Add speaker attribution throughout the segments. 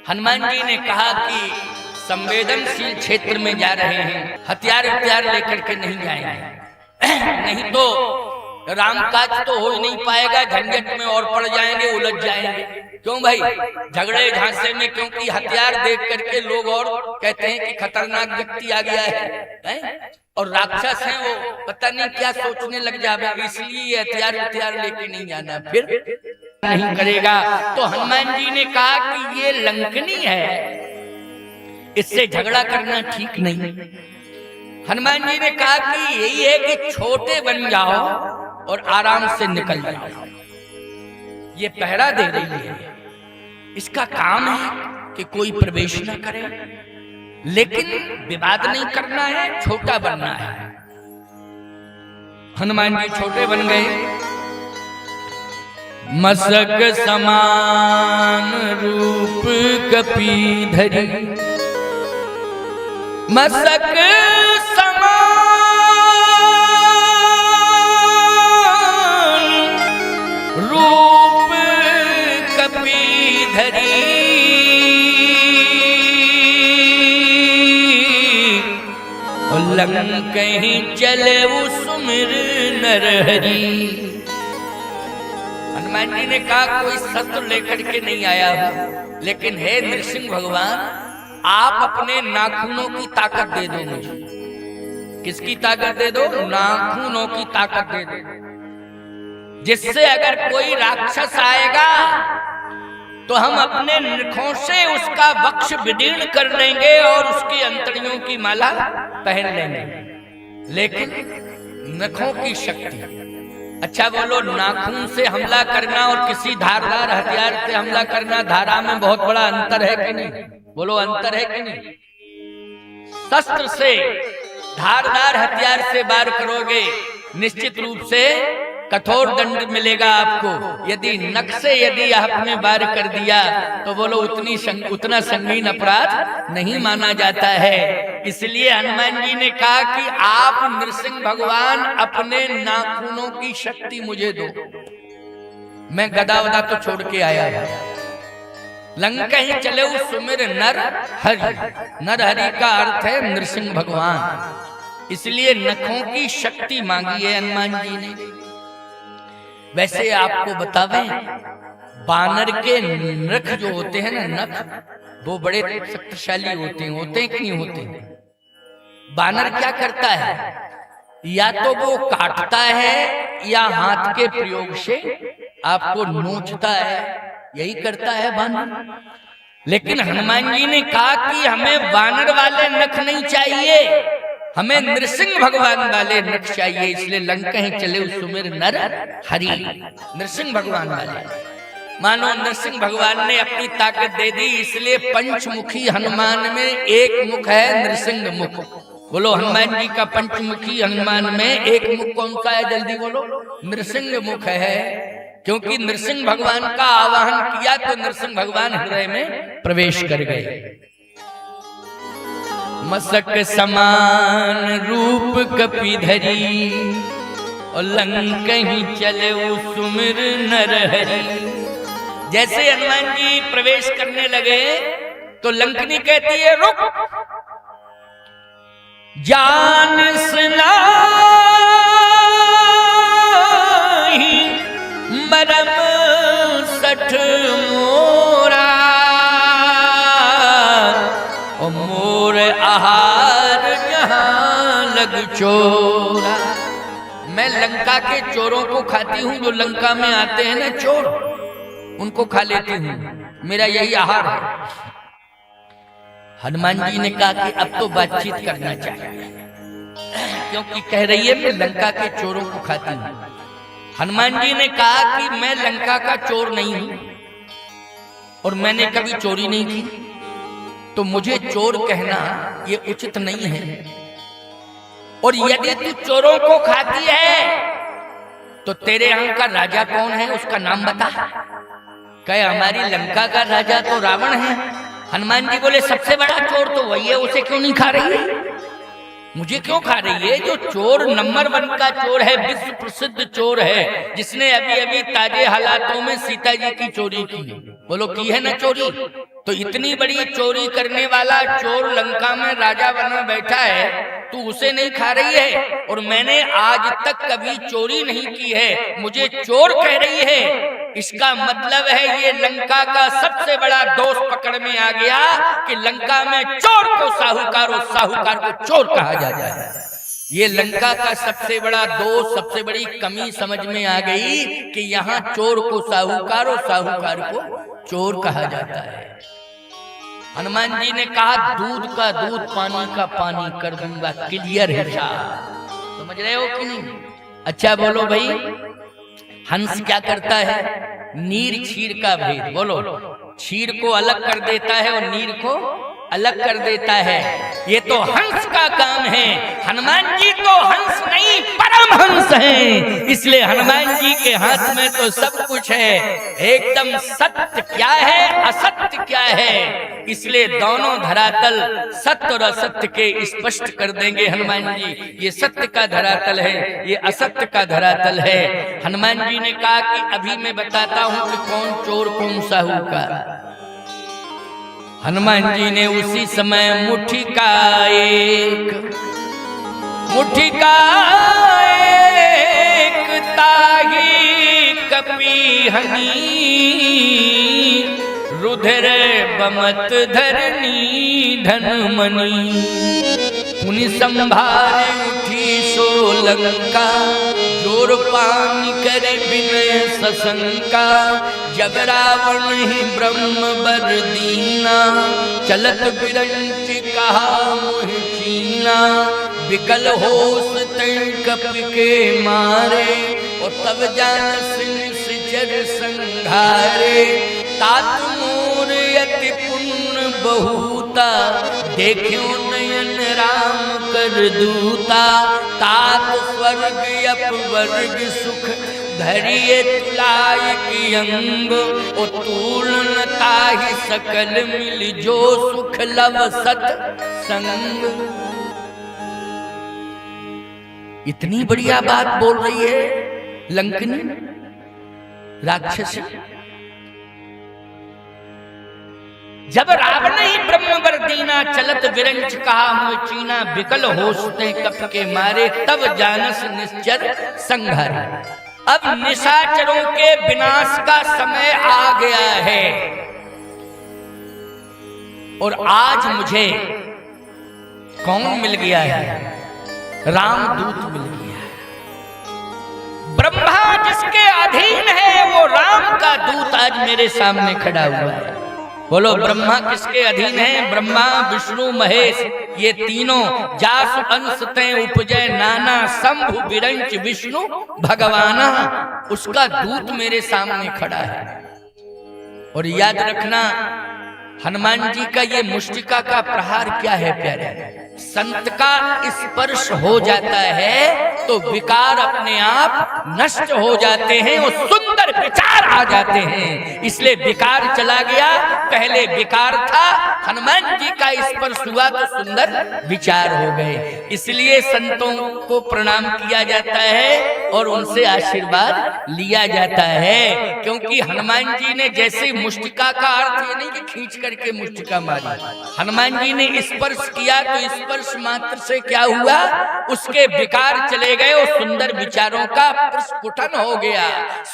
Speaker 1: हनुमान जी ने कहा कि संवेदनशील क्षेत्र में जा रहे हैं, हथियार लेकर के नहीं जाएंगे, नहीं तो राम काज तो हो ही नहीं पाएगा, झंझट में और पड़ जाएंगे, उलझ जाएंगे। क्यों भाई? झगड़े झांसे में, क्योंकि हथियार देख करके लोग और कहते हैं कि खतरनाक व्यक्ति आ गया है? और राक्षस हैं वो, पता नहीं क्या सोचने लग जाए, इसलिए हथियार लेके नहीं जाना, फिर नहीं करेगा। तो हनुमान जी ने कहा कि ये लंकनी है, इससे झगड़ा करना ठीक नहीं। हनुमान जी ने कहा कि यही है कि छोटे बन जाओ और आराम से निकल जाओ। ये पहरा दे रही है, इसका काम है कि कोई प्रवेश न करे, लेकिन विवाद नहीं करना है, छोटा बनना है। हनुमान जी छोटे बन गए। मसक समान रूप कपीधरी, मसक समान रूप कपीधरी, लंकहि चले वो सुमिर नरहरि। हनुमान जी ने कहा कोई शस्त्र लेकर के नहीं आया हूं, लेकिन हे नृसिंह भगवान, आप अपने नाखूनों की ताकत दे दो मुझे। किसकी ताकत दे दो? नाखूनों की ताकत दे दो, जिससे अगर कोई राक्षस आएगा तो हम अपने नखों से उसका वक्ष विदीर्ण कर लेंगे और उसकी अंतड़ियों की माला पहन लेंगे। लेकिन नखों की शक्ति, अच्छा बोलो, नाखून से हमला करना और किसी धारदार हथियार से हमला करना, धारा में बहुत बड़ा अंतर है कि नहीं? बोलो, अंतर है कि नहीं? शस्त्र से, धारदार हथियार से वार करोगे, निश्चित रूप से कठोर दंड मिलेगा आपको। यदि नख से यदि आपने वार कर दिया तो बोलो उतना संगीन अपराध नहीं माना जाता है। इसलिए हनुमान जी ने कहा कि आप नृसिंह भगवान अपने नाखूनों की शक्ति मुझे दो, मैं गदा वदा तो छोड़ के आया है। लंकहि चले सुमिर नर हरि, नर हरि का अर्थ है नृसिंह भगवान, इसलिए नखों की शक्ति मांगी है हनुमान जी ने। वैसे आपको बतावें, बानर के नख जो होते हैं ना, नख वो बड़े शक्तिशाली होते हैं कि नहीं होते? बानर क्या करता है? या तो वो काटता है या हाथ के प्रयोग से आपको नोचता है, यही करता है बानर। लेकिन हनुमान जी ने कहा कि हमें बानर वाले नख नहीं चाहिए, हमें नृसिंह भगवान वाले नख चाहिए। इसलिए लंकहि चले सुमिर नर हरि, नृसिंह भगवान वाले। मानो नृसिंह भगवान ने अपनी ताकत दे दी, इसलिए पंचमुखी हनुमान में एक मुख है नृसिंह मुख। बोलो, हनुमान जी का पंचमुखी हनुमान में एक मुख कौन सा है? जल्दी बोलो। नृसिंह मुख है, क्योंकि नृसिंह भगवान का आवाहन किया तो नृसिंह भगवान हृदय में प्रवेश कर गए। मसक समान रूप कपीधरी, और लंकहि चले सुमिर नरहरि। जैसे हनुमान जी प्रवेश करने लगे तो लंकनी कहती है, रुक, जान सुनाहि मरम सठ मोरा, और मोर आहार जहां लग चोरा। मैं लंका के चोरों को खाती हूँ, जो लंका में आते हैं ना चोर, उनको खा लेती हूँ, मेरा यही आहार है। हनुमान जी ने कहा कि अब तो बातचीत करना चाहिए, क्योंकि कह रही है मैं लंका के चोरों को खाती हूँ। हनुमान जी ने कहा कि मैं लंका का चोर नहीं हूं और मैंने कभी चोरी नहीं की, तो मुझे चोर कहना ये उचित नहीं है। और यदि तू चोरों को खाती है तो तेरे यहाँ का राजा कौन है, उसका नाम बता। कहे हमारी लंका का राजा तो रावण है। हनुमान जी बोले सबसे बड़ा चोर तो वही है, उसे क्यों नहीं खा रही है? मुझे क्यों खा रही है? जो चोर नंबर 1 का चोर है, विश्व प्रसिद्ध चोर है, जिसने अभी अभी ताजे हालातों में सीता जी की चोरी की। बोलो की है ना चोरी? तो इतनी बड़ी चोरी करने वाला चोर लंका में राजा बना बैठा है, तू उसे नहीं खा रही है, और मैंने आज तक कभी चोरी नहीं की है, मुझे चोर कह रही है। इसका मतलब है ये लंका का सबसे बड़ा दोष पकड़ में आ गया कि लंका में चोर को साहूकार और साहूकार को चोर कहा जाता है। ये लंका का सबसे बड़ा दोष, सबसे बड़ी कमी समझ में आ गई कि यहाँ चोर को साहूकार और साहूकार को चोर कहा जाता है। हनुमान जी ने कहा दूध का दूध, पानी का पानी कर दूंगा, क्लियर है साहब। समझ रहे हो कि नहीं? अच्छा बोलो भाई, हंस क्या करता है? नीर क्षीर का भेद। बोलो, क्षीर को अलग कर देता है और नीर को अलग कर देता है। ये तो हंस का काम है। हनुमान जी तो हंस नहीं, परमहंस हैं। इसलिए हनुमान जी के हाथ में तो सब कुछ है। एकदम सत्य क्या है, असत्य क्या है, इसलिए दोनों धरातल सत्य और असत्य के स्पष्ट कर देंगे हनुमान जी। ये सत्य का धरातल है, ये असत्य का धरातल है। हनुमान जी ने कहा कि अभी मैं बताता हूं कि कौन चोर कौन साहूकार। हनुमान जी ने उसी समय मुट्ठी का एक ताही कपी हनी, रुधिर बमत धरनी धनमणि, पुनि संभारे उठी सो लंका, जोर पानी करे विनय सशंका, जब रावण ही ब्रह्म बर दीना, चलत बिरंच कहा मुह चीना, विकल होश तय कप के मारे, और तब जानस निश्चर संघारे, तात मोर यति पुण्य बहुता, देखियो नयन राम कर दूता, तात स्वर्ग अपवर्ग सुख, धरिए तुलाय की अंग, ओ तूलन ताहि सकल मिल, जो सुख लव सत संग। इतनी बढ़िया बात बोल रही है लंकनी राक्षसी। जब रावण ही ब्रह्म वर दीना, चलत विरंच कहा मुँह चीना, विकल होसते कप के मारे, तब जानस निश्चर संघारे। अब निशाचरों के विनाश का समय आ गया है, और आज मुझे कौन मिल गया है? रामदूत मिल गया है। ब्रह्मा जिसके अधीन है वो राम का दूत आज मेरे सामने खड़ा हुआ है। बोलो, ब्रह्मा किसके अधीन है? ब्रह्मा विष्णु महेश, ये तीनों जासु अंश तय उपजय नाना, शंभु विरंच विष्णु भगवाना, उसका दूत मेरे सामने खड़ा है। और याद रखना, हनुमान जी का ये मुष्टिका का प्रहार क्या है प्यारे? संत का स्पर्श हो जाता है तो विकार अपने आप नष्ट हो जाते हैं और सुंदर विचार आ जाते हैं। इसलिए विकार चला गया, पहले विकार था, हनुमान जी का स्पर्श हुआ तो सुंदर विचार हो गए। इसलिए संतों को प्रणाम किया जाता है और उनसे आशीर्वाद लिया जाता है, क्योंकि हनुमान जी ने जैसे मुष्टिका का अर्थ ये नहीं कि खींच करके मुष्टिका मारी, हनुमान जी ने स्पर्श किया तो स्पर्श मात्र से क्या हुआ? उसके विकार चले गए और सुंदर विचारों का प्रस्फुटन हो गया,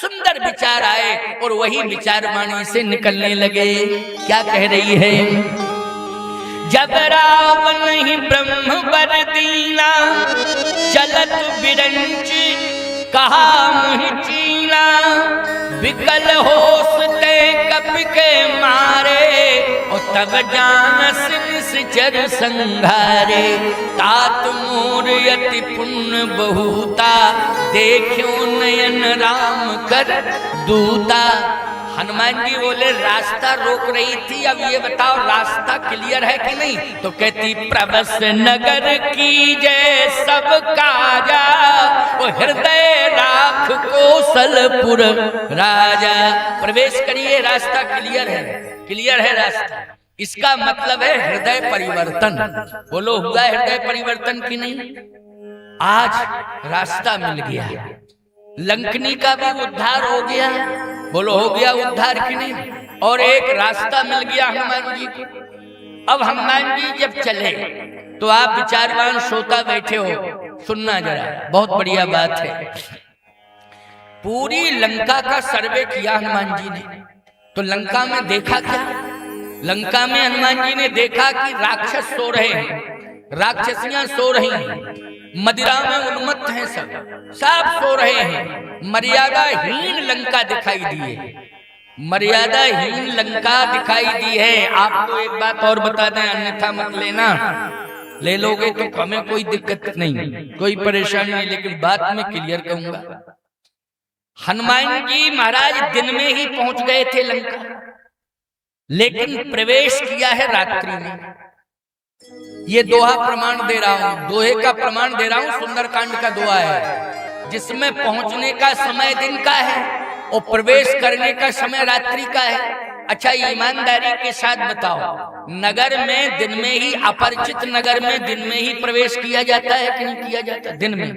Speaker 1: सुंदर विचार आए और वही विचार वाणी से निकलने लगे। क्या कह रही है? जब रावण ही ब्रह्म बर दीना, चलत बिरंच कहा मुह चीना, विकल होसते कप के मारे, और तब जानस निश्चर संघारे, तात मोर यति पुण्य बहुता, देखियो नयन राम कर दूता। हनुमान जी बोले रास्ता रोक रही थी, अब ये बताओ रास्ता क्लियर है कि नहीं? तो कहती प्रबस नगर की जय सब काजा, वो हृदय राख कौशलपुर राजा। प्रवेश करिए, रास्ता क्लियर है, क्लियर है रास्ता। इसका मतलब है हृदय परिवर्तन। बोलो, हुआ हृदय परिवर्तन की नहीं? आज रास्ता मिल गया, लंकनी का भी उद्धार हो गया। बोलो, हो गया उद्धार की नहीं? और एक रास्ता मिल गया हनुमान जी को। अब हनुमान जी जब चले तो आप विचारवान श्रोता बैठे हो, सुनना जरा, बहुत बढ़िया बात है। पूरी लंका का सर्वे किया हनुमान जी ने, तो लंका में देखा क्या? लंका में हनुमान जी ने देखा कि राक्षस सो रहे हैं, राक्षसियां सो रही हैं, मदिरा में उन्मत्त हैं, सब सो रहे हैं। मर्यादाहीन लंका दिखाई दी है, मर्यादाहीन लंका दिखाई दी है। आपको एक बात और बता दें, अन्यथा मत लेना, ले लोगे तो हमें कोई दिक्कत नहीं, कोई परेशानी नहीं, लेकिन बात में क्लियर कहूंगा। हनुमान जी महाराज दिन में ही पहुंच गए थे लंका, लेकिन प्रवेश किया है रात्रि में। ये दोहा प्रमाण दे रहा हूं, दोहे का प्रमाण दे रहा हूं, सुंदरकांड का दोहा है, जिसमें पहुंचने का समय दिन का है और प्रवेश करने का समय रात्रि का है। अच्छा, ईमानदारी के साथ बताओ, नगर में दिन में ही, अपरिचित नगर में दिन में ही प्रवेश किया जाता है कि नहीं किया जाता? दिन में।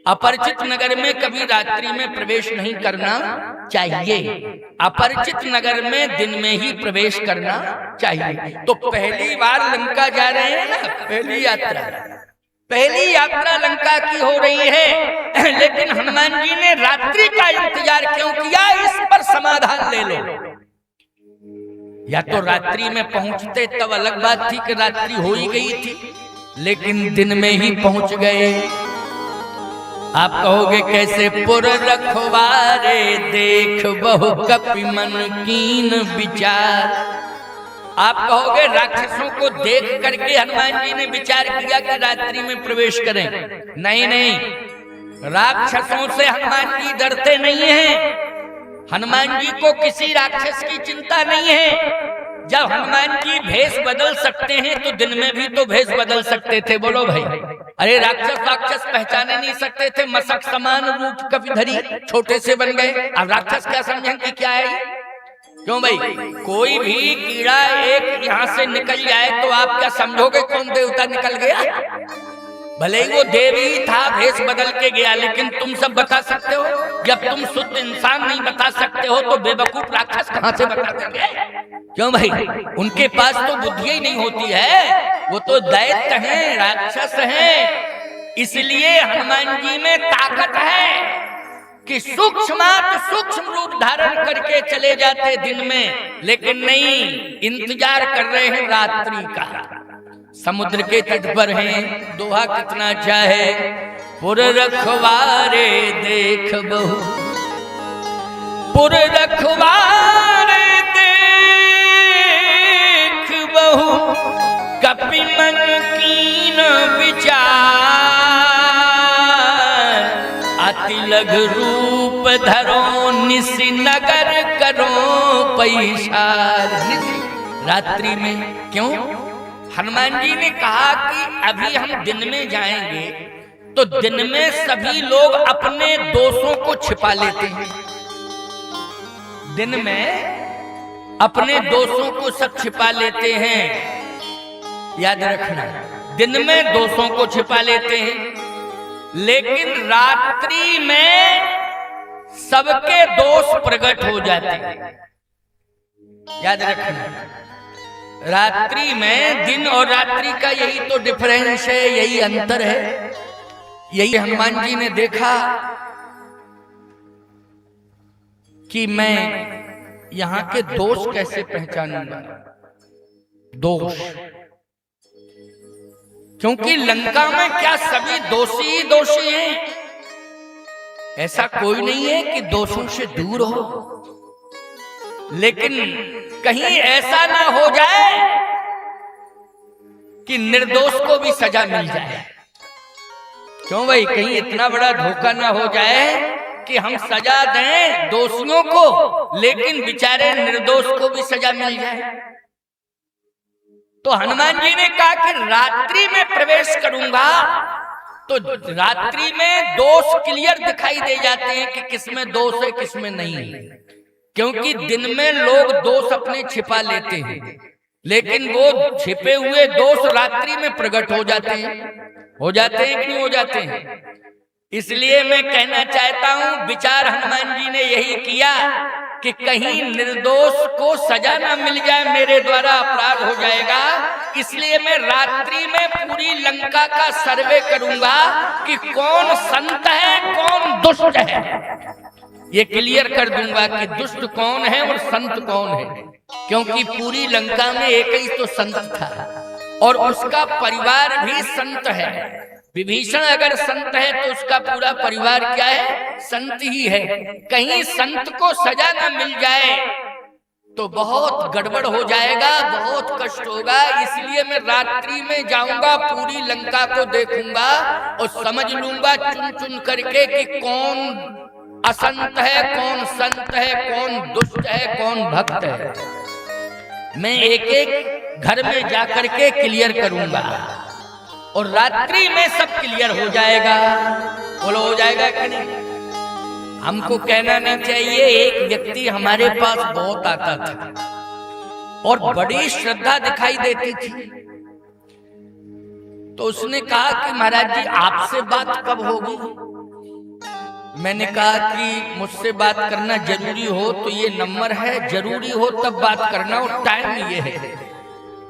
Speaker 1: अपरिचित नगर में कभी रात्रि में प्रवेश नहीं करना चाहिए, अपरिचित नगर में दिन में ही प्रवेश करना चाहिए। तो पहली बार लंका जा रहे हैं ना, पहली यात्रा लंका की हो रही है, लेकिन हनुमान जी ने रात्रि का इंतजार क्यों किया? इस पर समाधान ले लो। या तो रात्रि में पहुंचते तब अलग बात थी कि रात्रि हो ही गई थी, लेकिन दिन में ही पहुंच गए। आप कहोगे कैसे? पुर रखवारे देख बहु कपि मन कीन विचार। आप कहोगे राक्षसों को देख करके हनुमान जी ने विचार किया कि रात्रि में प्रवेश करें। नहीं नहीं, राक्षसों से हनुमान जी डरते नहीं हैं। हनुमान जी को किसी राक्षस की चिंता नहीं है। जब हनुमान जी भेष बदल सकते हैं तो दिन में भी तो भेष बदल सकते थे, बोलो भाई। अरे राक्षस पहचाने नहीं सकते थे, मसक समान रूप कपिधरी, छोटे से बन गए। अब राक्षस क्या समझें कि क्या है? क्यों भाई? कोई भी कीड़ा एक यहाँ से निकल जाए तो आप क्या समझोगे कौन देवता निकल गया? भले ही वो देव ही था, भेष बदल के गया, लेकिन तुम सब बता सकते हो? जब तुम शुद्ध इंसान नहीं बता सकते हो तो बेवकूफ राक्षस कहाँ से बता देंगे? क्यों भाई? उनके पास तो बुद्धि ही नहीं होती है, वो तो दैत्य हैं, राक्षस हैं। इसलिए हनुमान जी में ताकत है कि सूक्ष्म रूप धारण करके चले जाते दिन में, लेकिन नहीं, इंतजार कर रहे हैं रात्रि का। समुद्र के तट पर हैं, दोहा कितना अच्छा है। पुर रखवारे देख बहु, पुर रखवारे देख बहु कपि मन कीन विचार। अति लघु रूप धरो निसि नगर करो पैसार। रात्रि में क्यों? हनुमान जी ने कहा कि अभी हम दिन में जाएंगे तो दिन में सभी लोग अपने दोषों को छिपा लेते हैं। दिन में अपने दोषों को सब छिपा लेते हैं, याद रखना, दिन में दोषों को छिपा लेते हैं, लेकिन रात्रि में सबके दोष प्रकट हो जाते हैं। याद रखना, रात्रि में दिन और रात्रि का यही तो डिफरेंस है, यही अंतर है। यही हनुमान जी ने देखा कि मैं यहां के दोष कैसे पहचानूंगा, दोष, क्योंकि लंका में क्या सभी दोषी ही दोषी हैं? ऐसा कोई नहीं है कि दोषों से दूर हो, लेकिन कहीं ऐसा ना हो जाए कि निर्दोष को भी सजा मिल जाए। क्यों भाई? कहीं इतना बड़ा धोखा ना हो जाए कि हम सजा दें दोषियों को, लेकिन बेचारे निर्दोष को भी सजा मिल जाए। तो हनुमान जी ने कहा कि रात्रि में प्रवेश करूंगा तो रात्रि में दोष क्लियर दिखाई दे जाते हैं कि किसमें दोष है किसमें नहीं है, क्योंकि दिन में लोग दोष अपने छिपा लेते हैं, लेकिन वो छिपे हुए दोष रात्रि में प्रकट हो जाते हैं। हो जाते हैं कि नहीं हो जाते हैं? इसलिए मैं कहना चाहता हूं, विचार हनुमान जी ने यही किया कि कहीं निर्दोष को सजा ना मिल जाए, मेरे द्वारा अपराध हो जाएगा। इसलिए मैं रात्रि में पूरी लंका का सर्वे करूंगा कि कौन संत है कौन दुष्ट है, ये क्लियर कर दूंगा कि दुष्ट कौन है और संत कौन है। क्योंकि पूरी लंका में एक ही तो संत था और उसका परिवार भी संत है। विभीषण अगर संत है तो उसका पूरा परिवार क्या है, संत ही है। कहीं संत को सजा न मिल जाए तो बहुत गड़बड़ हो जाएगा, बहुत कष्ट होगा। इसलिए मैं रात्रि में जाऊंगा, पूरी लंका को देखूंगा और समझ लूंगा चुन चुन करके कि कौन असंत है, कौन संत है, कौन दुष्ट है, कौन भक्त है। मैं एक एक घर में जाकर के क्लियर करूंगा और रात्रि में सब क्लियर हो जाएगा। बोलो हो जाएगा कि नहीं? हमको कहना नहीं चाहिए। एक व्यक्ति हमारे पास बहुत आता था और बड़ी श्रद्धा दिखाई देती थी, तो उसने कहा कि महाराज जी आपसे बात कब होगी? मैंने कहा कि मुझसे बात करना जरूरी हो तो ये नंबर है, जरूरी हो तब बात करना और टाइम ये है।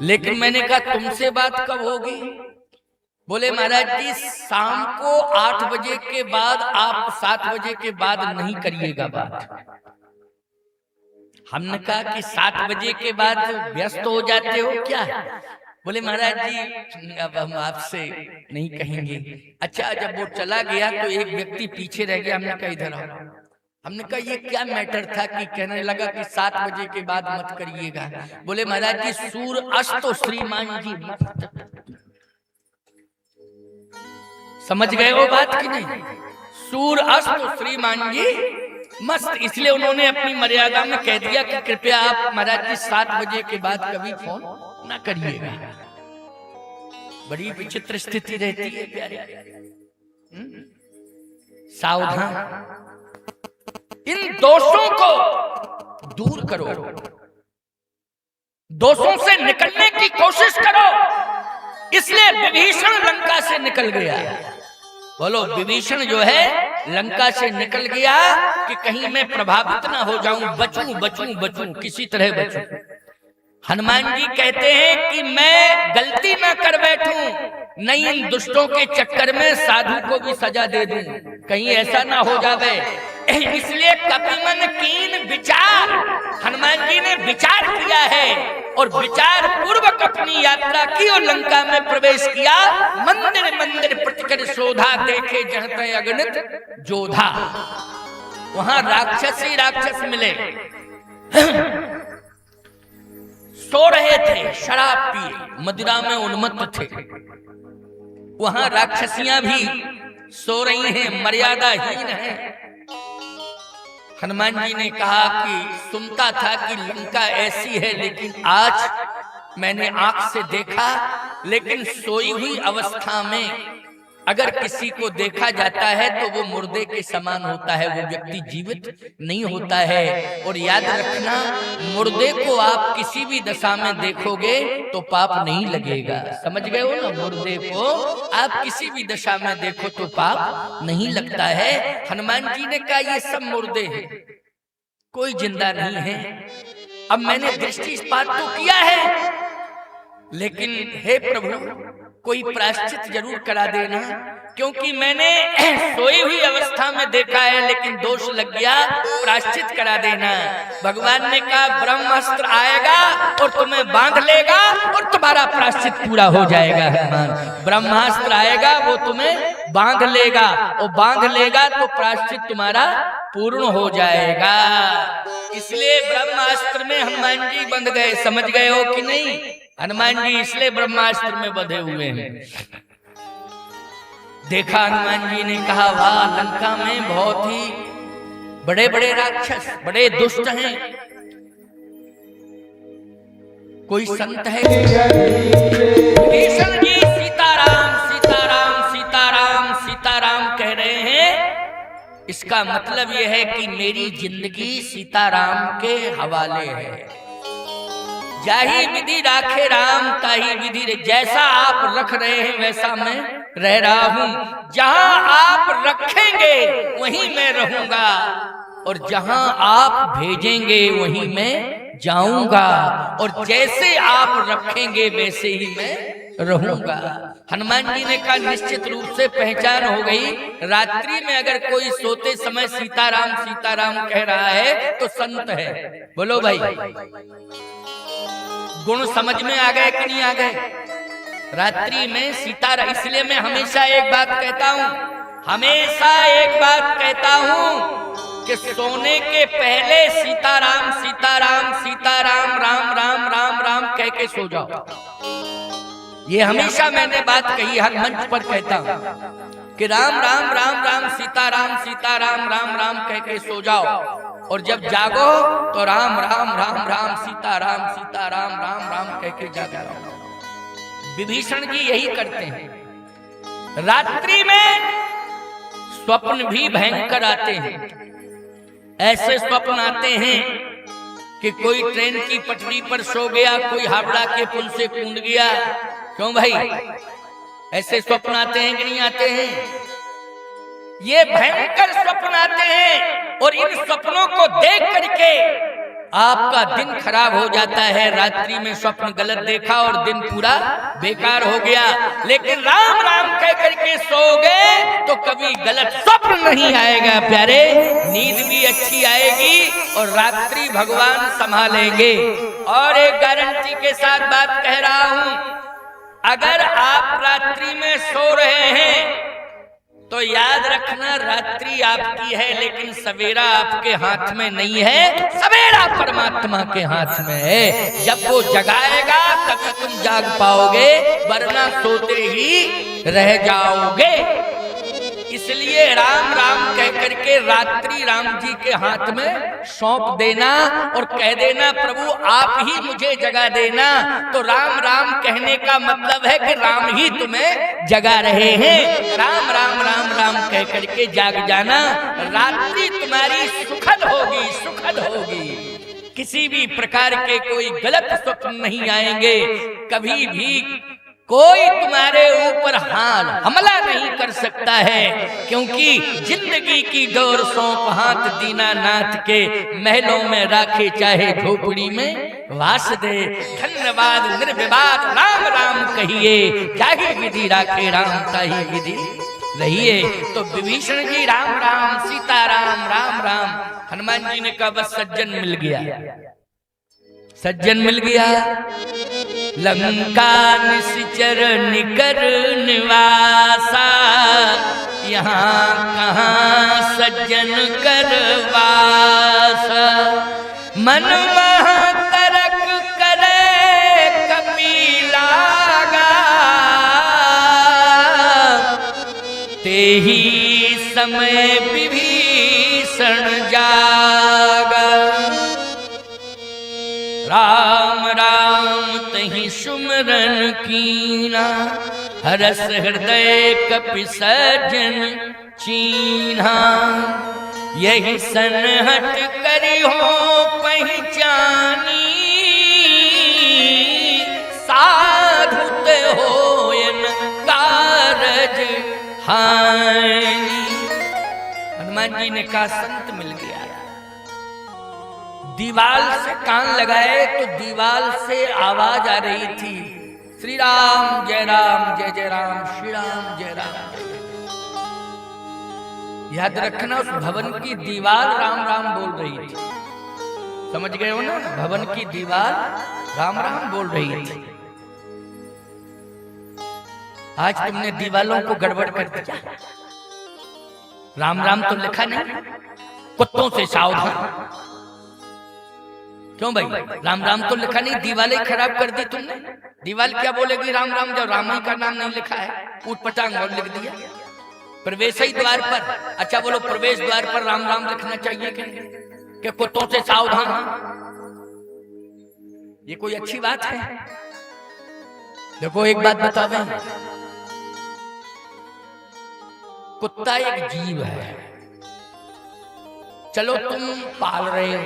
Speaker 1: लेकिन मैंने कहा तुमसे बात कब होगी? बोले महाराज जी शाम को 8 बजे के बाद, आप 7 बजे के बाद नहीं करिएगा बात। हमने कहा कि 7 बजे के बाद व्यस्त हो जाते हो क्या? बोले महाराज जी अब हम आपसे नहीं कहेंगे। अच्छा, जब वो चला गया तो एक व्यक्ति पीछे रह गया। हमने कहा इधर आओ। हमने कहा ये क्या मैटर था कि कहने लगा कि 7 बजे के बाद मत करिएगा। बोले महाराज जी सूर्य अस्त तो श्रीमान जी मस्त। समझ गए वो बात कि नहीं? सूर्य अस्त तो श्रीमान जी मस्त। इसलिए उन्होंने अपनी मर्यादा में कह दिया कि कृपया आप महाराज जी 7 बजे के बाद कभी फोन ना करिएगा। बड़ी विचित्र स्थिति रहती है प्यारे। सावधान, इन दोषों को दूर करो, दोषों से निकलने की कोशिश करो। इसलिए विभीषण लंका से निकल गया। बोलो विभीषण जो है लंका से निकल गया कि कहीं मैं प्रभावित ना हो जाऊं, बचूं बचूं बचूं, किसी तरह बचूं। हनुमान जी कहते हैं कि मैं गलती ना कर बैठूं, नहीं इन दुष्टों के चक्कर में साधु को भी सजा दे दूं, कहीं ऐसा ना हो जावे। इसलिए कपिमन कीन विचार, हनुमान जी ने विचार किया है और विचार पूर्वक अपनी यात्रा की और लंका में प्रवेश किया। मंदिर मंदिर प्रतिकर शोधा, देखे जहते अगणित जोधा। वहां राक्षस ही राक्षस मिले, सो रहे थे, शराब पिए, मदिरा में उन्मत्त थे। वहां राक्षसियां भी सो रही हैं, मर्यादाहीन हैं। हनुमान जी ने कहा कि सुनता था कि लंका ऐसी है, लेकिन आज मैंने आंख से देखा। लेकिन सोई हुई अवस्था में अगर किसी को देखा जाता है तो वो मुर्दे के समान होता है, वो व्यक्ति जीवित नहीं होता है। और याद रखना, मुर्दे को आप किसी भी दशा में देखोगे तो पाप नहीं लगेगा। समझ गए हो ना? मुर्दे को आप किसी भी दशा में देखो तो पाप नहीं लगता है। हनुमान जी ने कहा ये सब मुर्दे हैं, कोई जिंदा नहीं है। अब मैंने दृष्टिपात तो किया है, लेकिन हे प्रभु कोई प्रायश्चित जरूर करा देना, क्योंकि मैंने सोई हुई अवस्था में देखा है लेकिन दोष लग गया, प्रायश्चित करा देना। भगवान ने कहा ब्रह्मास्त्र आएगा और तुम्हें बांध लेगा और तुम्हारा प्रायश्चित पूरा हो जाएगा। हनुमान, ब्रह्मास्त्र आएगा वो तुम्हें बांध लेगा और बांध लेगा तो प्रायश्चित तुम्हारा पूर्ण हो जाएगा। इसलिए ब्रह्मास्त्र में हनुमान जी बंध गए। समझ गए हो कि नहीं? हनुमान जी इसलिए ब्रह्मास्त्र में बंधे हुए हैं। देखा हनुमान जी ने, कहा वाह लंका में बहुत ही बड़े बड़े राक्षस, बड़े दुष्ट हैं, कोई संत है? विभीषण जी सीताराम सीताराम सीताराम सीताराम कह रहे हैं। इसका मतलब यह है कि मेरी जिंदगी सीताराम के हवाले है। जाही विधि राखे राम ताही विधि रे। जैसा आप रख रहे हैं वैसा मैं रह रहा हूं। जहां आप रखेंगे वहीं मैं रहूंगा और जहां आप भेजेंगे वहीं मैं जाऊंगा। और जैसे आप रखेंगे वैसे ही मैं रहूंगा। हनुमान जी ने कहा निश्चित रूप से पहचान हो गई। रात्रि में अगर कोई सोते समय सीताराम कह रहा है तो संत है। बोलो भाई, गुण समझ में आ गए कि नहीं आ गए? रात्रि में सीताराम, इसलिए मैं हमेशा एक बात कहता हूं कि सोने के पहले सीताराम राम राम राम राम कह के सो जाओ। ये हमेशा मैंने बात कही, हर मंच पर कहता हूं कि राम राम राम राम सीताराम राम राम कह के सो जाओ। और जब जागो तो राम राम राम राम सीताराम राम राम कह के जागो। विभीषण जी यही करते हैं। रात्रि में स्वप्न भी भयंकर आते हैं। ऐसे स्वप्न आते हैं कि कोई ट्रेन की पटरी पर सो गया, कोई हावड़ा के पुल से कूद गया। क्यों भाई, ऐसे स्वप्न आते हैं कि नहीं आते हैं? ये भयंकर स्वप्न आते हैं और इन स्वप्नों को देख करके आपका दिन खराब हो जाता है। रात्रि में स्वप्न गलत देखा और दिन पूरा बेकार हो गया। लेकिन राम राम कह करके सो गए तो कभी गलत स्वप्न नहीं आएगा प्यारे। नींद भी अच्छी आएगी और रात्रि भगवान संभालेंगे। और एक गारंटी के साथ बात कह रहा हूं, अगर आप रात्रि में सो रहे हैं तो याद रखना रात्रि आपकी है लेकिन सवेरा आपके हाथ में नहीं है। सवेरा परमात्मा के हाथ में है। जब वो जगाएगा तब तुम जाग पाओगे, वरना सोते ही रह जाओगे। इसलिए राम राम कह करके रात्रि राम जी के हाथ में सौंप देना और कह देना प्रभु आप ही मुझे जगा देना। तो राम राम कहने का मतलब है कि राम ही तुम्हें जगा रहे हैं। राम राम राम राम कह करके जाग जाना। रात्रि तुम्हारी सुखद होगी। किसी भी प्रकार के कोई गलत स्वप्न नहीं आएंगे। कभी भी कोई तुम्हारे ऊपर हमला नहीं कर सकता है, क्योंकि जिंदगी की डोर सौंप हाथ दीनानाथ के। महलों में राखे चाहे झोपड़ी में वास दे। धन्यवाद निर्विवाद राम राम कहिए, जाही विधि राखे राम ताही विधि रहिए। तो विभीषण जी राम राम सीताराम राम राम। हनुमान जी ने कहा बस सज्जन मिल गया। लंका निश्चर निकर निवासा, यहाँ कहाँ सज्जन करवासा। मन महा तरक करे कपिलागा, तेही समय विभीषण जागा। राम राम तहि सुमरन कीना, हरस हृदय कपि सज्जन चीन्हा। यही सनहट करी हो पहचानी, साधुत होयन कारज हानि। हनुमान जी ने कहा संत मिल गया। दीवाल से कान लगाए तो दीवाल से आवाज आ रही थी, श्री राम जय राम श्री राम जय राम। याद रखना उस भवन की दीवार राम राम बोल रही थी। समझ गए हो ना? भवन की दीवार राम राम बोल रही थी। आज तुमने दीवालों को गड़बड़ कर दिया। राम राम तो लिखा नहीं, कुत्तों से सावधान। क्यों भाई? राम राम तो लिखा नहीं, दीवालें खराब कर दी तुमने। दीवाल क्या बोलेगी राम राम जब राम ही का नाम नहीं लिखा है? ऊट पटांग और लिख दिया। प्रवेश ही द्वार पर, अच्छा बोलो प्रवेश द्वार पर राम राम लिखना चाहिए कि कुत्तों से सावधान? ये कोई अच्छी बात है? देखो एक बात बता दें, कुत्ता एक जीव है। चलो तुम पाल रहे हो,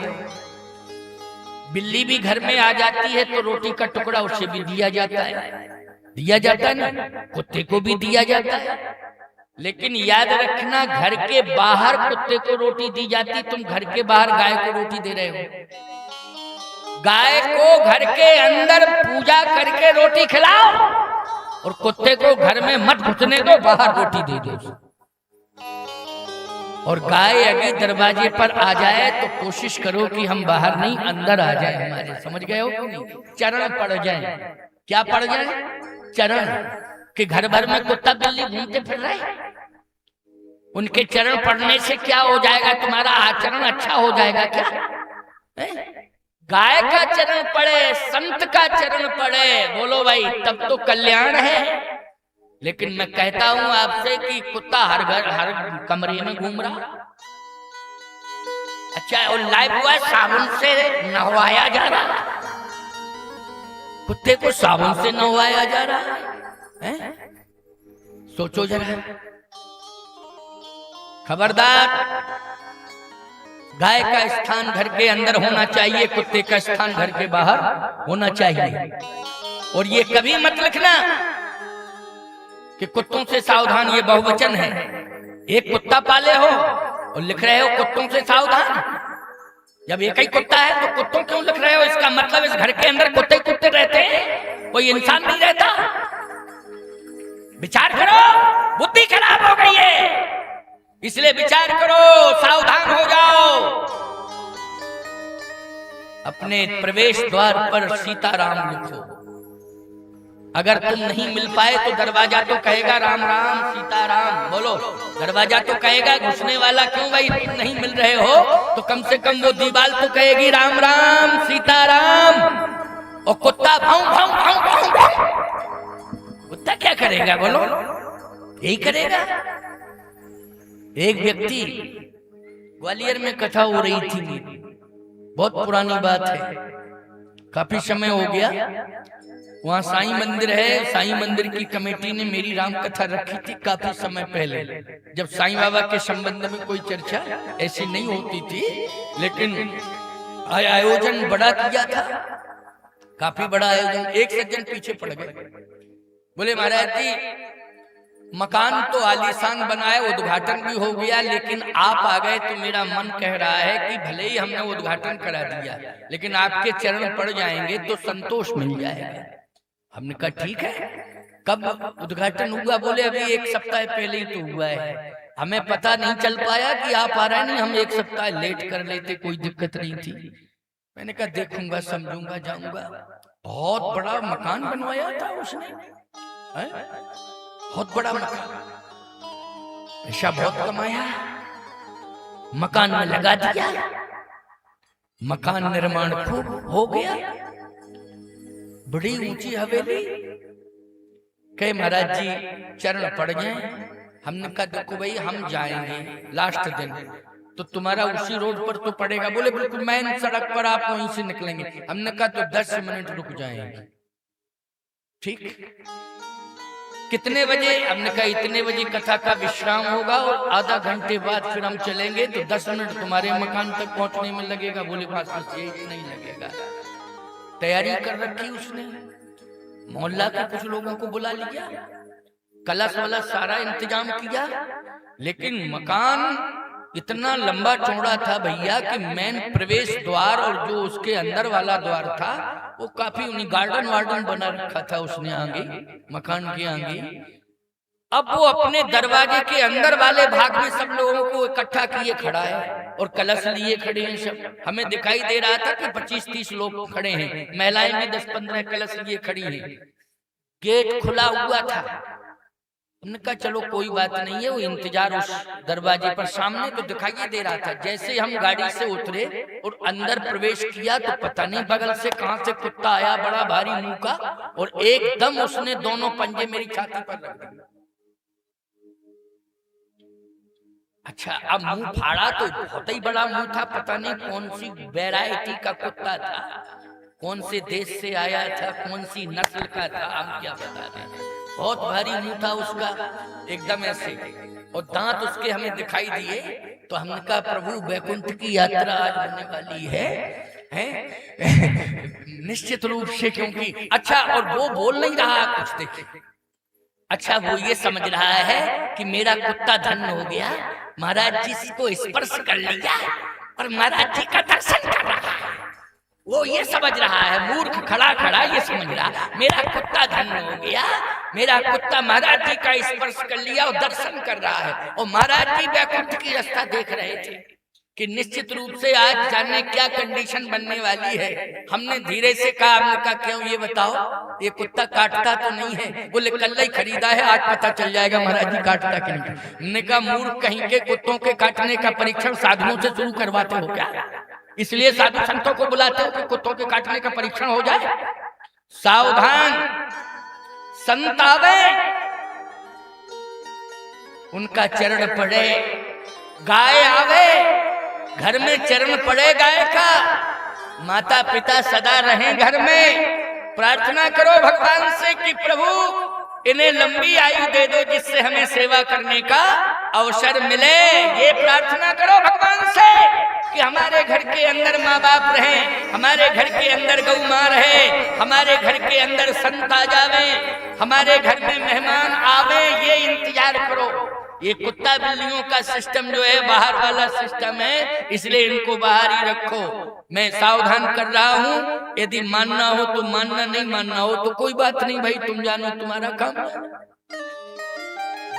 Speaker 1: बिल्ली भी घर में आ जाती है तो रोटी का टुकड़ा उसे भी दिया जाता है ना, कुत्ते को भी दिया जाता है। लेकिन याद रखना, घर के बाहर कुत्ते को रोटी दी जाती, तुम घर के बाहर गाय को रोटी दे रहे हो। गाय को घर के अंदर पूजा करके रोटी खिलाओ और कुत्ते को घर में मत घुसने दो, बाहर रोटी दे दो। और गाय अगर दरवाजे पर आ जाए तो कोशिश करो कि हम बाहर नहीं अंदर आ जाए हमारे, समझ गए हो कि नहीं? चरण पड़ जाए। क्या पड़ जाए? चरण। कि घर भर में कुत्ता बिल्ली घूमते फिर रहे, उनके चरण पड़ने से क्या हो जाएगा? तुम्हारा आचरण अच्छा हो जाएगा क्या? गाय का चरण पड़े, संत का चरण पड़े, बोलो भाई, तब तो कल्याण है। लेकिन मैं कहता हूं आपसे कि कुत्ता हर घर हर कमरे में घूम रहा। अच्छा, और लाइव हुआ साबुन से नहवाया जा रहा, कुत्ते को साबुन से नहवाया जा रहा है। सोचो जरा। खबरदार, गाय का स्थान घर के अंदर होना चाहिए, कुत्ते का स्थान घर के बाहर होना चाहिए। और ये कभी मत लिखना कि कुत्तों से सावधान, ये बहुवचन है। एक कुत्ता पाले हो और लिख रहे हो कुत्तों से सावधान। जब एक ही कुत्ता है तो कुत्तों क्यों लिख रहे हो? इसका मतलब इस घर के अंदर कुत्ते कुत्ते रहते हैं, कोई इंसान नहीं रहता। विचार करो, बुद्धि खराब हो गई है, इसलिए विचार करो, सावधान हो जाओ। अपने प्रवेश द्वार पर सीताराम लिखो। अगर तुम नहीं मिल पाए तो दरवाजा तो कहेगा राम राम सीताराम, बोलो। दरवाजा तो कहेगा, घुसने वाला क्यों भाई तुम नहीं मिल रहे हो, तो कम से कम वो दीवार तो कहेगी राम राम सीताराम। और कुत्ता भाऊ भाऊ भाऊ भाऊ भाऊ, कुत्ता क्या करेगा बोलो? यही करेगा। एक व्यक्ति, ग्वालियर में कथा हो रही थी, बहुत पुरानी बात है, काफी समय हो गया। वहाँ साईं मंदिर है, साईं मंदिर की कमेटी ने मेरी राम कथा रखी थी काफी समय पहले, जब साईं बाबा के संबंध में कोई चर्चा ऐसी नहीं होती थी। लेकिन आयोजन बड़ा किया था, काफी बड़ा आयोजन। एक सज्जन पीछे पड़ गए, बोले महाराज जी मकान तो आलीशान बना है, उद्घाटन भी हो गया, लेकिन आप आ गए तो मेरा मन कह रहा है कि भले ही हमने उद्घाटन करा दिया, लेकिन आपके चरण पड़ जाएंगे तो संतोष मिल जाएगा। हमने कहा ठीक है। कब उद्घाटन हुआ? बोले अभी एक सप्ताह पहले ही तो हुआ है, हमें पता नहीं चल पाया कि आप आ रहे, नहीं हम एक सप्ताह लेट कर लेते, कोई दिक्कत नहीं थी। मैंने कहा देखूंगा, समझूंगा, जाऊंगा। बहुत बड़ा मकान बनवाया था उसने, बहुत बड़ा मकान, पैसा बहुत कमाया, मकान में लगा दिया, मकान निर्माण खूब हो गया, बड़ी ऊंची हवेली। कहे महाराज जी चरण पड़ जाए। हमने कहा देखो भाई हम जाएंगे लास्ट दिन, तो तुम्हारा उसी रोड पर तो पड़ेगा। बोले बिल्कुल मेन सड़क पर, आप वहीं से निकलेंगे। हमने कहा तो 10 मिनट रुक जाएंगे। ठीक, कितने बजे? हमने कहा इतने बजे कथा का विश्राम होगा और आधा घंटे बाद फिर हम चलेंगे, तो 10 मिनट तुम्हारे मकान तक पहुंचने में लगेगा। बोले बस नहीं लगेगा। तैयारी कर रखी उसने, मोहल्ला के कुछ लोगों को बुला लिया, कलश वाला सारा इंतजाम किया। लेकिन मकान इतना लंबा चौड़ा था भैया कि मेन प्रवेश द्वार और जो उसके अंदर वाला द्वार था वो काफी उन्हीं गार्डन वार्डन बना रखा था उसने आगे, मकान के आगे। अब वो अपने दरवाजे के अंदर वाले भाग में सब लोगों को इकट्ठा किए खड़ा है और कलश लिए खड़े हैं सब। हमें दिखाई दे रहा था कि 25-30 लोग खड़े हैं, महिलाएं भी 10-15 कलश लिए खड़ी हैं। गेट खुला हुआ था। हमने कहा चलो कोई बात नहीं है, वो इंतजार उस दरवाजे पर सामने तो दिखाई दे रहा था। जैसे हम गाड़ी से उतरे और अंदर प्रवेश किया तो पता नहीं बगल से कहां से कुत्ता आया, बड़ा भारी मुंह का, और एकदम उसने दोनों पंजे मेरी छाती पर रख दिए। अच्छा, अब मुंह फाड़ा तो बहुत ही बड़ा मुंह था, पता नहीं कौन सी वैरायटी का कुत्ता था, कौन से देश से आया था, कौन सी नस्ल का था, हम क्या बता दें। बहुत भारी मुंह था उसका, एकदम ऐसे, और दांत उसके हमें दिखाई दिए। तो हमने कहा प्रभु वैकुंठ की यात्रा आज होने वाली है, निश्चित रूप से, क्योंकि अच्छा, और वो बोल नहीं रहा कुछ, देखिए, अच्छा वो ये समझ रहा है कि मेरा कुत्ता धन्य हो गया, महाराज जी को स्पर्श कर लिया और महाराज जी का दर्शन कर रहा है। वो ये समझ रहा है, मूर्ख खड़ा खड़ा ये समझ रहा, मेरा कुत्ता धन्य हो गया, मेरा कुत्ता महाराज जी का स्पर्श कर लिया और दर्शन कर रहा है। और महाराज जी वैकुंठ की रास्ता देख रहे थे कि निश्चित रूप से आज जाने क्या कंडीशन बनने वाली है। हमने धीरे से कहा, हमने कहा क्यों, ये बताओ, ये कुत्ता काटता तो नहीं है? बोले कल ही खरीदा है, आज पता चल जाएगा महाराज जी काटता कि नहीं। हमने कहा मूर्ख कहीं के, कुत्तों के काटने का परीक्षण साधुओं से शुरू करवाते हो क्या? इसलिए साधु संतों को बुलाते हो कि कुत्तों के काटने का परीक्षण हो जाए? सावधान, संत आवे उनका चरण पड़े, गाय आवे घर में चरण पड़े गाय का, माता पिता सदा रहें घर में। प्रार्थना करो भगवान से कि प्रभु इन्हें लंबी आयु दे दो जिससे हमें सेवा करने का अवसर मिले। ये प्रार्थना करो भगवान से कि हमारे घर के अंदर माँ बाप रहे, हमारे घर के अंदर गौ माँ रहे, हमारे घर के अंदर संत आ जावे, हमारे घर में मेहमान आवे, ये इंतजार करो। ये कुत्ता बिल्लियों का सिस्टम जो है बाहर वाला सिस्टम है, इसलिए इनको बाहर ही रखो। मैं सावधान कर रहा हूँ, यदि मानना हो तो मानना, नहीं मानना हो तो कोई बात नहीं भाई, तुम जानो तुम्हारा काम।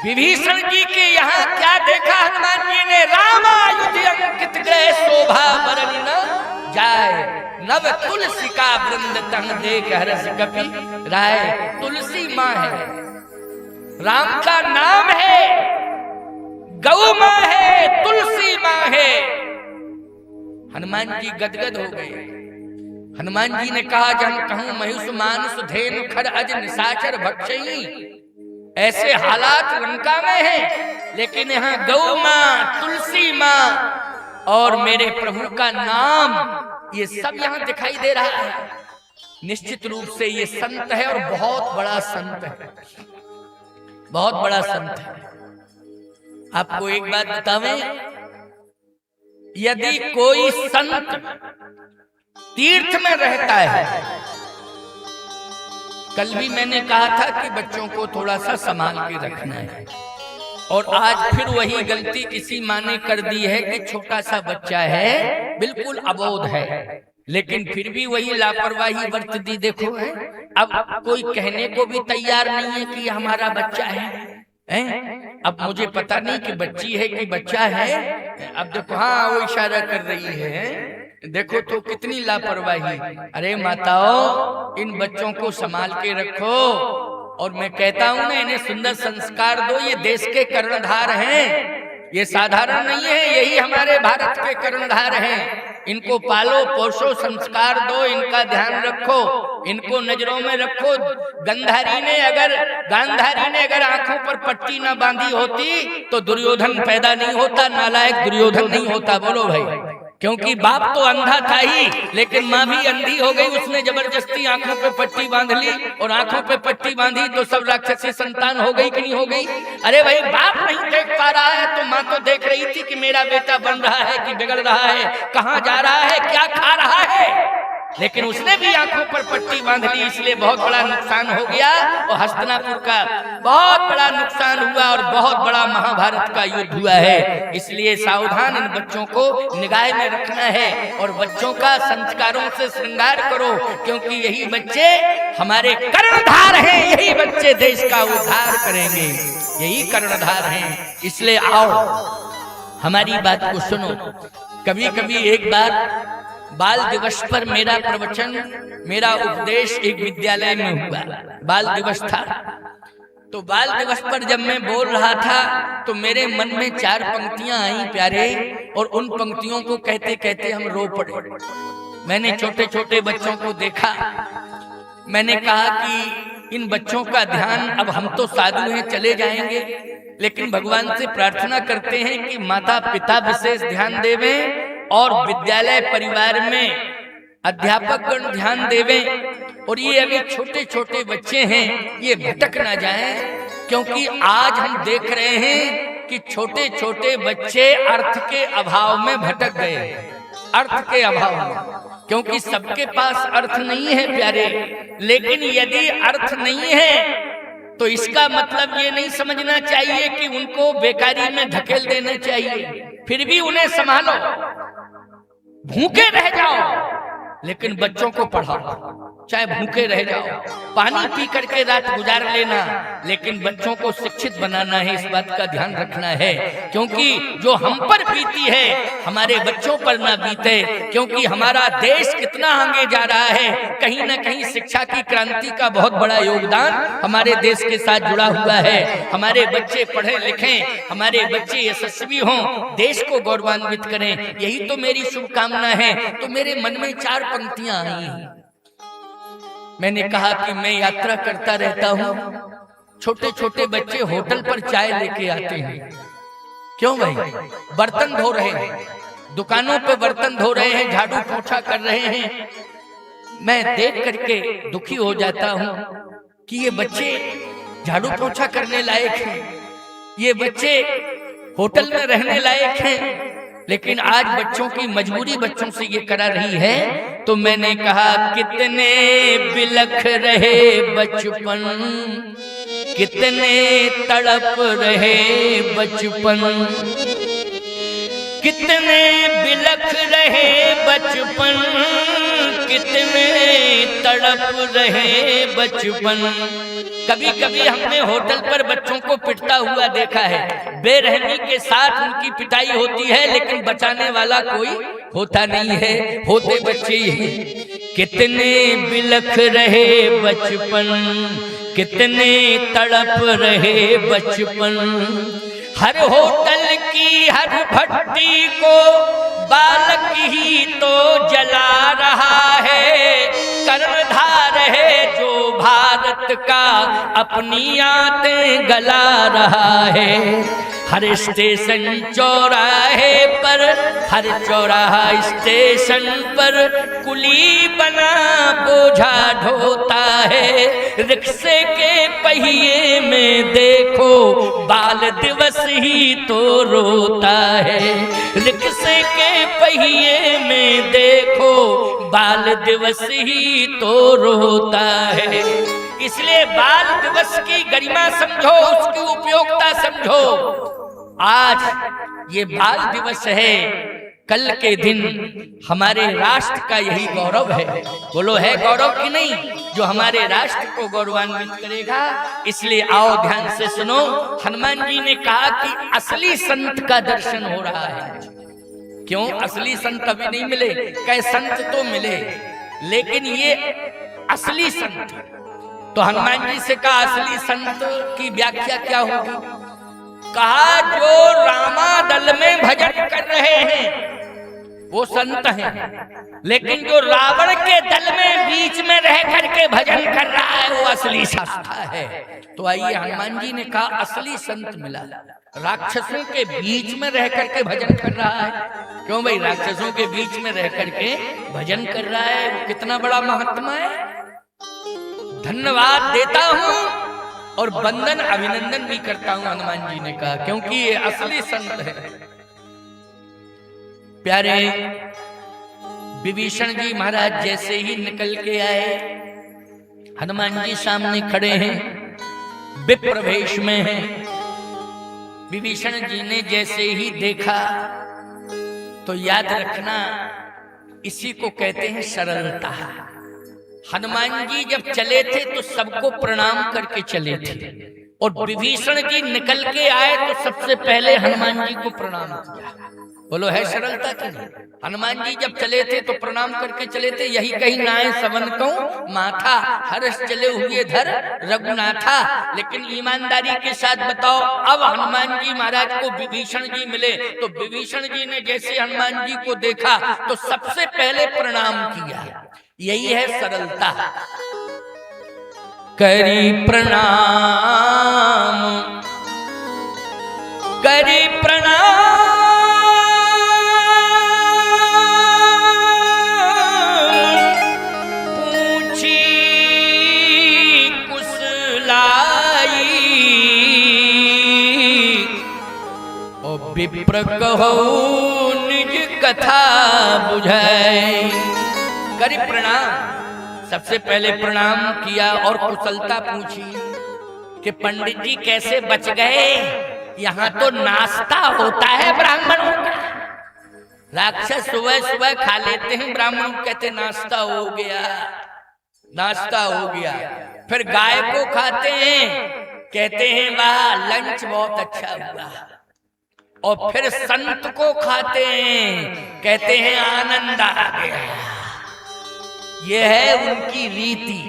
Speaker 1: विभीषण जी के यहाँ क्या देखा हनुमान जी ने? रामायुध अंकित गए शोभा बरन न जाए, नव तुलसी का वृंद तन देख हरस कपि राय। तुलसी माँ है, राम का नाम है, गौ माँ है, तुलसी माँ है। हनुमान जी गदगद हो गए। हनुमान जी ने कहा, जब कहूं महिष मानुष धेनु खर अज निशाचर भक्षई। ऐसे हालात लंका में हैं, लेकिन यहाँ गौ माँ, तुलसी माँ और मेरे प्रभु का नाम, ये सब यहाँ दिखाई दे रहा है। निश्चित रूप से ये संत है और बहुत बड़ा संत है, बहुत बड़ा संत है। आपको एक बात बतावें, यदि कोई संत तीर्थ में रहता है, कल भी मैंने कहा था कि बच्चों को थोड़ा सा संभाल के रखना है, और आज फिर वही गलती किसी माँ ने कर दी है कि छोटा सा बच्चा है, बिल्कुल अबोध है, लेकिन फिर भी वही लापरवाही बरत दी। देखो है, अब कोई कहने को भी तैयार नहीं है कि हमारा बच्चा है। अब मुझे पता नहीं कि बच्ची है कि बच्चा है। अब देखो, हाँ वो इशारा कर रही है, देखो तो कितनी लापरवाही। अरे माताओं, इन बच्चों को संभाल के रखो, और मैं कहता हूँ ना, इन्हें सुंदर संस्कार दो। ये देश के कर्णधार हैं, ये साधारण नहीं है, यही हमारे भारत के कर्णधार हैं। इनको पालो पोषो, संस्कार दो, इनका ध्यान रखो, इनको नजरों में रखो। गांधारी ने अगर आंखों पर पट्टी ना बांधी होती तो दुर्योधन पैदा नहीं होता, नालायक दुर्योधन नहीं होता। बोलो भाई, क्योंकि बाप तो अंधा था ही, लेकिन माँ भी अंधी हो गई। उसने जबरदस्ती आंखों पे पट्टी बांध ली, और आंखों पे पट्टी बांधी तो सब राक्षसी संतान हो गई कि नहीं हो गई? अरे भाई, बाप नहीं देख पा रहा है तो माँ तो देख रही थी कि मेरा बेटा बन रहा है कि बिगड़ रहा है, कहाँ जा रहा है, क्या खा रहा है। लेकिन उसने भी आंखों पर पट्टी बांध ली, इसलिए बहुत बड़ा नुकसान हो गया, और हस्तिनापुर का बहुत बड़ा नुकसान हुआ, और बहुत बड़ा महाभारत का युद्ध हुआ है। इसलिए सावधान, इन बच्चों को निगाह में रखना है, और बच्चों का संस्कारों से श्रृंगार करो, क्योंकि यही बच्चे हमारे कर्णधार हैं, यही बच्चे देश का उद्धार करेंगे, यही कर्णधार हैं। इसलिए आओ, हमारी बात को सुनो। कभी कभी एक बार बाल दिवस पर मेरा प्रवचन, मेरा उपदेश एक विद्यालय में हुआ, बाल दिवस था। तो बाल दिवस पर जब मैं बोल रहा था तो मेरे मन में 4 पंक्तियां आई प्यारे, और उन पंक्तियों को कहते कहते हम रो पड़े। मैंने छोटे छोटे बच्चों को देखा, मैंने कहा कि इन बच्चों का ध्यान, अब हम तो साधु हैं, चले जाएंगे, लेकिन भगवान से प्रार्थना करते हैं कि माता पिता विशेष ध्यान देवें, और विद्यालय परिवार में अध्यापक गण ध्यान देवें, और ये अभी छोटे छोटे बच्चे हैं, ये भटक ना जाएं, क्योंकि आज हम देख रहे हैं कि छोटे छोटे बच्चे अर्थ के अभाव में भटक गए, अर्थ के अभाव में। क्योंकि सबके पास अर्थ नहीं है प्यारे। लेकिन यदि अर्थ नहीं है तो इसका मतलब ये नहीं समझना चाहिए कि उनको बेकारी में धकेल देना चाहिए। फिर भी उन्हें संभालो, भूखे रह जाओ लेकिन बच्चों को पढ़ाओ, चाहे भूखे रह जाओ, पानी पी करके रात गुजार लेना, लेकिन बच्चों को शिक्षित बनाना है, इस बात का ध्यान रखना है। क्योंकि जो हम पर बीती है हमारे बच्चों पर ना बीते, क्योंकि हमारा देश कितना आगे जा रहा है। कहीं ना कहीं शिक्षा की क्रांति का बहुत बड़ा योगदान हमारे देश के साथ जुड़ा हुआ है। हमारे बच्चे पढ़े लिखें, हमारे बच्चे यशस्वी हों, देश को गौरवान्वित करें, यही तो मेरी शुभकामना है। तो मेरे मन में 4 पंक्तियां आई हैं। मैंने कहा कि मैं यात्रा करता रहता हूं, छोटे छोटे बच्चे होटल पर चाय लेके आते हैं। क्यों भाई? बर्तन धो रहे हैं, दुकानों पे बर्तन धो रहे हैं, झाड़ू पोछा कर रहे हैं। मैं देख करके दुखी हो जाता हूं कि ये बच्चे झाड़ू पोछा करने लायक हैं, ये बच्चे होटल में रहने लायक हैं, लेकिन आज बच्चों की मजबूरी बच्चों से ये करा रही है। तो मैंने कहा कितने बिलख रहे बचपन, कितने तड़प रहे बचपन, कितने बिलख रहे बचपन, कितने तड़प रहे बचपन। कभी कभी हमने होटल पर बच्चों को पिटता हुआ देखा है, बेरहमी के साथ उनकी पिटाई होती है, लेकिन बचाने वाला कोई होता नहीं है, होते बच्चे ही। कितने बिलख रहे बचपन, कितने तड़प रहे बचपन, हर होटल की हर भट्टी को बालक ही तो जला रहा है, कर्णधार है जो भारत का अपनी आंतें गला रहा है। हर स्टेशन चौराहे पर, हर चौराहा स्टेशन पर कुली बना बोझा ढोता है। रिक्शे के पहिए में देखो बाल दिवस ही तो रोता है, रिक्शे के पहिए में देखो बाल दिवस ही तो रोता है। इसलिए बाल दिवस की गरिमा समझो, उसकी उपयोगिता समझो। आज ये बाल दिवस है, कल के दिन हमारे राष्ट्र का यही गौरव है। बोलो है गौरव कि नहीं, जो हमारे राष्ट्र को गौरवान्वित करेगा। इसलिए आओ ध्यान से सुनो, हनुमान जी ने कहा कि असली संत का दर्शन हो रहा है। क्यों? असली संत अभी नहीं मिले, कई संत तो मिले, लेकिन ये असली संत। तो हनुमान जी से कहा असली संत की व्याख्या क्या होगी? कहा जो रामादल में भजन कर रहे हैं वो संत हैं, लेकिन जो रावण के दल में बीच में रह करके भजन कर रहा है वो असली संत है। तो आइए, हनुमान जी ने कहा असली संत मिला, राक्षसों के बीच में रह करके भजन कर रहा है। क्यों भाई? राक्षसों के बीच में रह करके भजन कर रहा है, वो कितना बड़ा महात्मा है। धन्यवाद देता हूं और वंदन अभिनंदन भी करता हूं, हनुमान जी ने कहा, क्योंकि ये असली संत है। प्यारे विभीषण जी महाराज जैसे ही निकल के आए, हनुमान जी सामने खड़े हैं, विप्र वेश में हैं। विभीषण जी ने जैसे ही देखा तो याद रखना, इसी को कहते हैं सरलता। हनुमान जी जब चले थे तो सबको प्रणाम करके चले थे, और विभीषण जी निकल के आए तो सबसे पहले हनुमान जी को प्रणाम किया। बोलो है सरलता की नहीं? हनुमान जी जब चले थे तो प्रणाम करके चले थे, यही कहीं नाए सवन को माथा, हर्ष चले हुए धर रघुनाथा। लेकिन ईमानदारी के साथ बताओ, अब हनुमान जी महाराज को विभीषण जी मिले तो विभीषण जी ने जैसे हनुमान जी को देखा तो सबसे पहले प्रणाम किया। यही है सरलता। करी प्रणाम, करी प्रणाम, पूछी कुशलाई, और विप्र कहो निज कथा बुझाई। करी प्रणाम। सबसे पहले प्रणाम किया और कुशलता पूछी कि पंडित जी कैसे बच गए, यहाँ तो नाश्ता होता है ब्राह्मणों का। राक्षस सुबह सुबह खा लेते हैं, ब्राह्मण कहते नाश्ता हो गया, नाश्ता हो गया। फिर गाय को खाते हैं, कहते हैं वाह लंच बहुत अच्छा हुआ। और फिर संत को खाते हैं, कहते हैं आनंद आ गया। यह है उनकी रीति।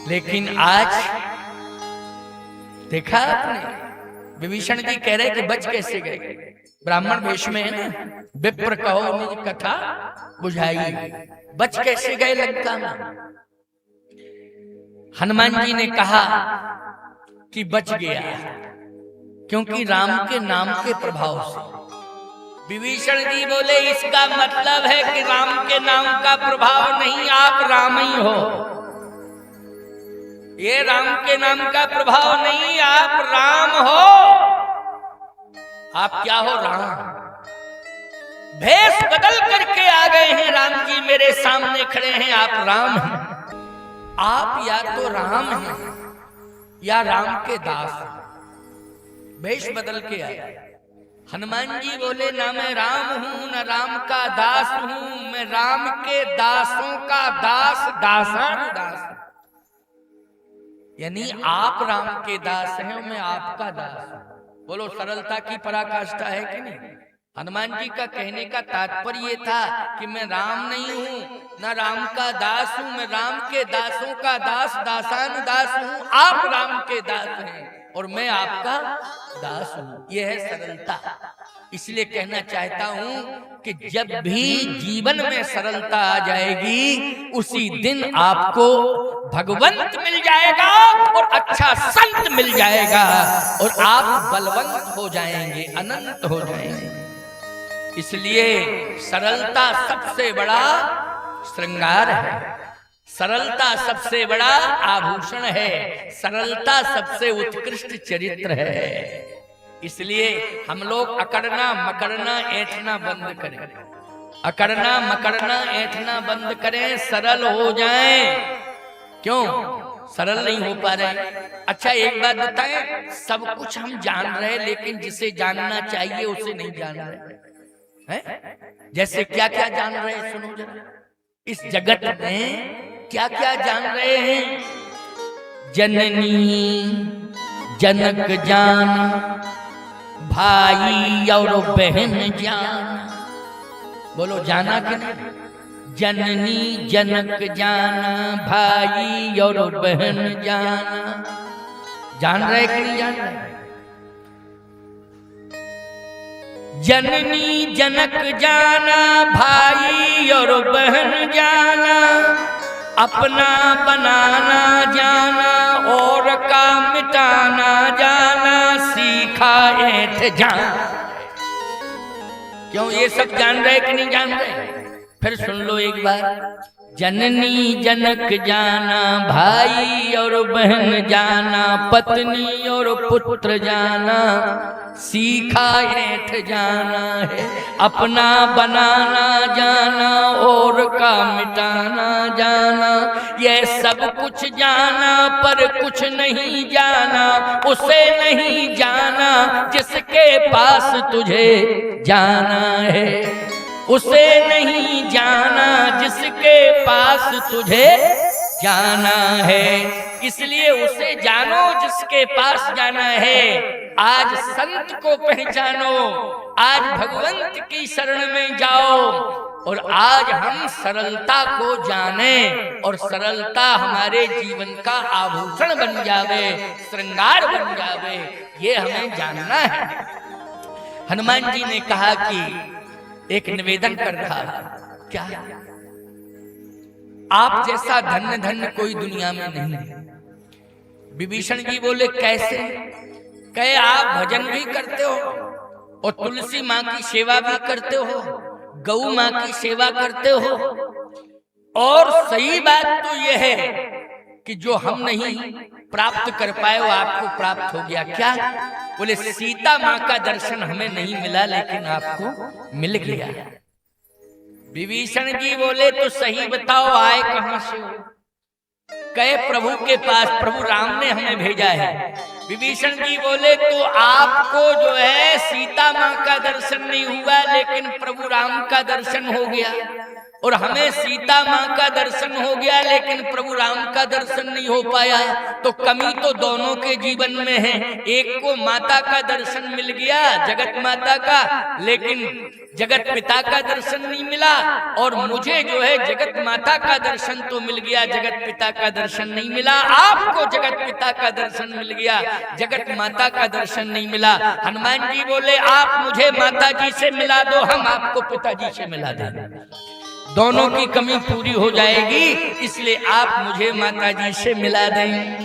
Speaker 1: लेकिन आज देखा आपने, विभीषण जी कह रहे कि बच कैसे गए, ब्राह्मण वेश में है ना, विप्र कहो निज कथा बुझाई, बच कैसे गए लंका में। हनुमान जी ने कहा कि बच गया क्योंकि राम के नाम के प्रभाव से। विभीषण जी बोले इसका मतलब है कि राम के नाम का प्रभाव नहीं, आप राम ही हो। ये राम के नाम का प्रभाव नहीं, आप राम हो। आप क्या हो? राम। भेष बदल करके आ गए हैं राम जी, मेरे सामने खड़े हैं, आप राम हैं। आप या तो राम हैं या राम के दास। भेष बदल के आए। हनुमान जी बोले ना मैं राम हूं न राम का दास हूं, मैं राम के दासों का दास, दासान दास। यानी आप राम के दास हैं, मैं आपका दास हूं। बोलो सरलता की पराकाष्ठा है कि नहीं। हनुमान जी का कहने का तात्पर्य ये था कि मैं राम नहीं हूं न राम का दास हूं, मैं राम के दासों का दास, दासान दास हूं। आप राम के दास हैं और मैं आपका दास हूं। यह है सरलता। इसलिए कहना चाहता हूं कि जब भी जीवन में सरलता आ जाएगी, उसी दिन आपको भगवंत मिल जाएगा और अच्छा संत मिल जाएगा और आप बलवंत हो जाएंगे, अनंत हो जाएंगे। इसलिए सरलता सबसे बड़ा श्रृंगार है, सरलता सबसे बड़ा आभूषण है, सरलता सबसे उत्कृष्ट चरित्र है। इसलिए हम लोग अकड़ना मकड़ना ऐंठना बंद करें, अकड़ना मकड़ना ऐंठना बंद करें, सरल हो जाएं। क्यों सरल नहीं हो पा रहे? अच्छा एक बात बताएं, सब कुछ हम जान रहे लेकिन जिसे जानना चाहिए उसे नहीं जान रहे हैं। जैसे क्या क्या जान रहे हैं सुनो जरा। इस जगत में क्या क्या जान रहे हैं? जननी जनक जान, भाई और बहन जान। बोलो जाना कि नहीं? जननी जनक जाना, भाई और बहन जाना। जान रहे कि नहीं जान रहे? जननी जनक जाना, भाई और बहन जाना, अपना बनाना जाना और का मिटाना जाना, सीखा ऐठ जाना। क्यों ये सब जान रहे कि नहीं जान रहे? फिर सुन लो एक बार। जननी जनक जाना, भाई और बहन जाना, पत्नी और पुत्र जाना, सीखा ऐठ जाना है, अपना बनाना जाना और का मिटाना जाना। यह सब कुछ जाना पर कुछ नहीं जाना, उसे नहीं जाना जिसके पास तुझे जाना है, उसे नहीं जाना जिसके पास तुझे जाना है। इसलिए उसे जानो जिसके पास जाना है। आज संत को पहचानो, आज भगवंत की शरण में जाओ और आज हम सरलता को जाने और सरलता हमारे जीवन का आभूषण बन जावे, श्रृंगार बन जावे, ये हमें जानना है। हनुमान जी ने कहा कि एक निवेदन कर रहा क्या, आप जैसा धन्य धन्य कोई दुनिया में नहीं है। विभीषण जी बोले कैसे? कहे आप भजन भी करते हो और तुलसी माँ की सेवा भी करते हो, गौ माँ की सेवा करते हो, और सही बात तो यह है कि जो हम नहीं प्राप्त कर पाए वो आपको प्राप्त हो गया। क्या? बोले सीता माँ का दर्शन हमें नहीं मिला लेकिन आपको मिल गया। विभीषण जी बोले तो सही बताओ आए कहां से हो? कहे प्रभु के पास, प्रभु राम ने हमें भेजा है। विभीषण जी बोले तो आपको जो है सीता मां का दर्शन नहीं हुआ, लेकिन प्रभु राम का दर्शन हो गया, और हमें सीता मां का दर्शन हो गया लेकिन प्रभु राम का दर्शन नहीं हो पाया। तो कमी तो दोनों के जीवन में है। एक को माता का दर्शन मिल गया, जगत माता का, लेकिन जगत पिता का दर्शन नहीं मिला, और मुझे जो है जगत माता का दर्शन तो मिल गया, जगत पिता का दर्शन नहीं मिला। आपको जगत पिता का दर्शन मिल गया, जगत माता का दर्शन नहीं मिला। हनुमान जी बोले आप मुझे माता जी से मिला दो, हम आपको पिताजी से मिला देंगे, दोनों की कमी पूरी हो जाएगी, इसलिए आप मुझे माता जी से मिला दें।